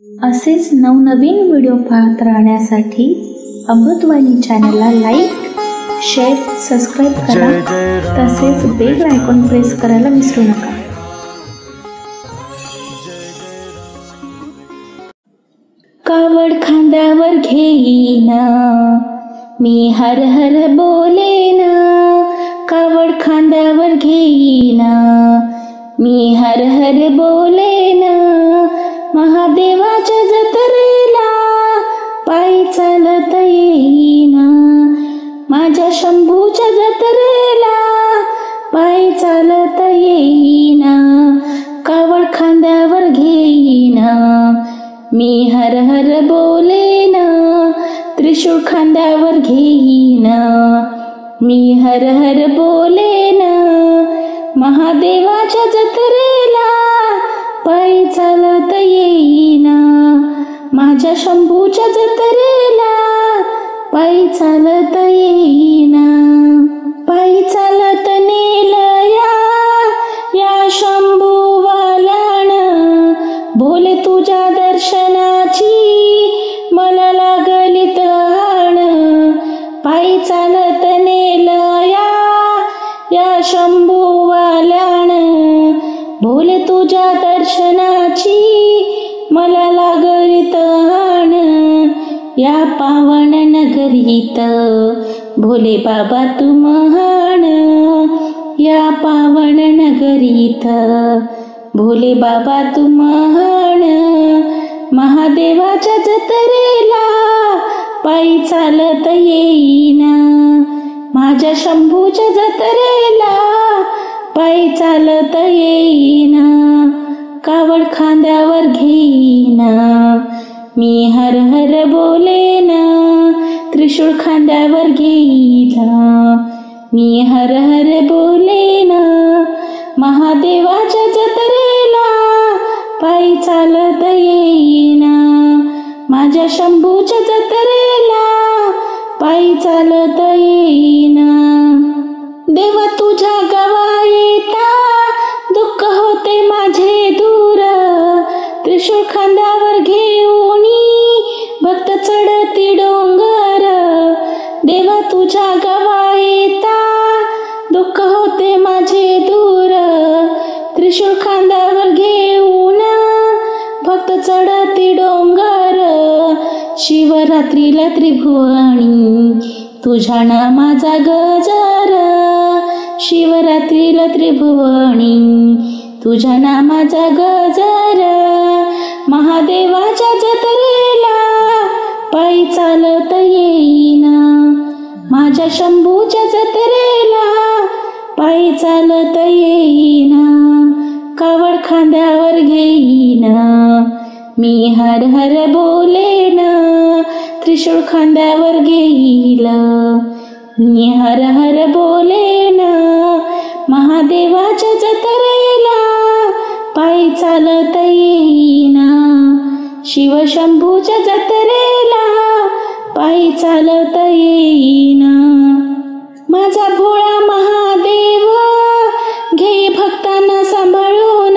असेच नवनवीन व्हिडिओ पाहत राहण्यासाठी अमृतवाणी चॅनलला लाईक, शेअर, सबस्क्राईब करा. तसेच बेल आयकॉन प्रेस करायला विसरू नका. कावड खांद्यावर घेईन मी हर हर बोलेन. कावड खांद्यावर घेईन मी हर हर बोलेन. महादेवाच्या जत्रेला पायी चालत येईन. माझ्या शंभूच्या जत्रेला पायी चालत येईन. कावड खांद्यावर घेईन मी हर हर बोलेन. त्रिशूळ खांद्यावर घेईन मी हर हर बोलेन. महादेवाच्या जत्रेला पायी चालत येईन. माझ्या शंभूच्या जत्रेला पायी चालत येईन. पायी चालत नेलया या शंभूवाल्यान. भोले तुझ्या दर्शनाची मला लागली तहान. पायी चालत नेलया या शंभूवाल्यान. भोले तुझ्या दर्शनाची मला लागली तहान. या पावन नगरीत भोले बाबा तू महान. या पावन नगरीत भोले बाबा तू महान. महादेवाच्या जत्रेला पायी चालत येईन. माझ्या शंभूच्या जत्रेला पायी चालत येईन. कावड खांद्यावर घेईन मी हर हर बोलेन. त्रिशूळ खांद्यावर घेईन मी हर हर बोलेन. महादेवाच्या जत्रेला पायी चालत येईन. माझ्या शंभूच्या जत्रेला पायी चालत येईन. देवा तुझ्या गावा येता दुःख होते माझे दूर. त्रिशूळ खांद्यावर घेऊनी भक्त चढती डोंगर. देवा तुझ्या गावा येता दुःख होते माझे दूर. त्रिशूळ खांद्यावर घेऊन भक्त चढती डोंगर. शिवरात्रीला त्रिभुवनी तुझ्या नामाचा गजर. शिवरात्रीला त्रिभुवनी तुझ्या नामाचा गजर. महादेवाच्या जत्रेला पायी चालत येईन. माझ्या शंभूच्या जत्रेला पायी चालत येईन. कावड खांद्यावर घेईन मी हर हर बोलेन. त्रिशूळ खांद्यावर घेईल मी हर हर बोलेन. महादेवाच्या जत्रेला पायी चालत येईन. शिवशंभूच्या जत्रेला पायी चालत येईन. माझा भोळा महादेव घे भक्तांना सांभाळून.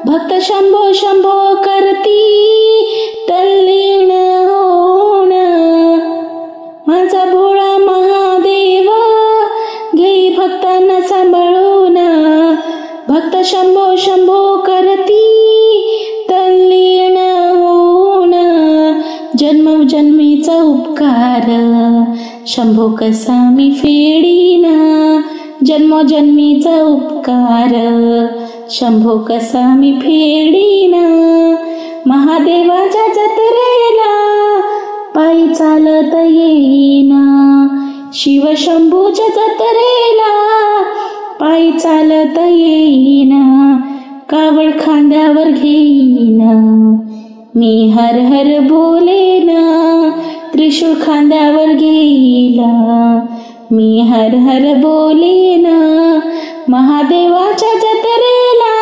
भक्त शंभो शंभो करती तल्लीन होऊन. माझा भोळा महादेव घे भक्तांना सांभाळून. भक्त शंभो शंभो करती तल्लीन होऊन. जन्मजन्मीचा उपकार शंभो कसा मी फेडीन. जन्मजन्मीचा उपकार शंभो कसा मी फेडीन. महादेवाच्या जत्रेला पायी चालत येईन. शिवशंभूच्या जत्रेला पायी चालत येईन. कावड खांद्यावर घेईन मी हर हर बोलेन. त्रिशूळ खांद्यावर घेईल मी हर हर बोलेन. महादेवाच्या जत्रेला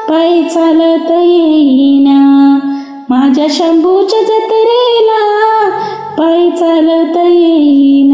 पायी चालत येईन. माझ्या शंभूच्या जत्रेला पायी चालत येईन.